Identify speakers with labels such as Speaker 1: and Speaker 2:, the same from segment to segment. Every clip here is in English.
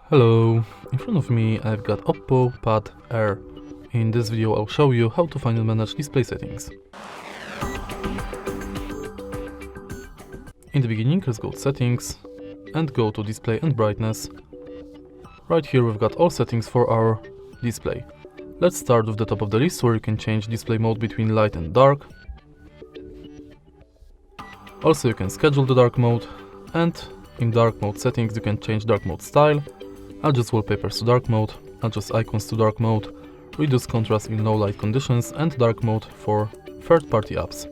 Speaker 1: Hello, in front of me I've got OPPO Pad Air. In this video I'll show you how to find and manage display settings. In the beginning, let's go to settings and go to display and brightness. Right here we've got all settings for our display. Let's start with the top of the list where you can change display mode between light and dark. Also you can schedule the dark mode, and in dark mode settings you can change dark mode style, adjust wallpapers to dark mode, adjust icons to dark mode, reduce contrast in low light conditions, and dark mode for third-party apps.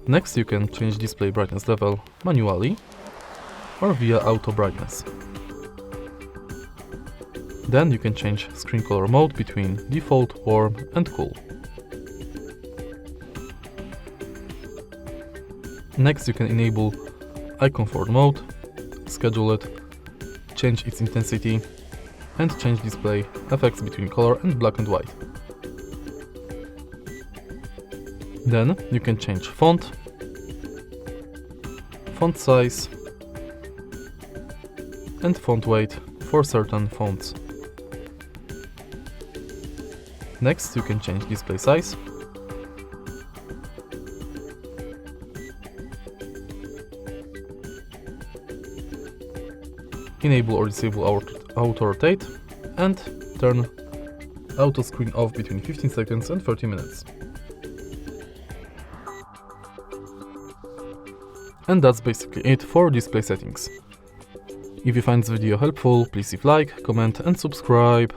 Speaker 1: Next you can change display brightness level manually or via auto brightness. Then you can change screen color mode between default, warm and cool. Next you can enable eye comfort mode, schedule it, change its intensity, and change display effects between color and black and white. Then you can change font size, and font weight for certain fonts. Next you can change display size, enable or disable auto rotate, and turn auto screen off between 15 seconds and 30 minutes. And that's basically it for display settings. If you find this video helpful, please leave like, comment and subscribe.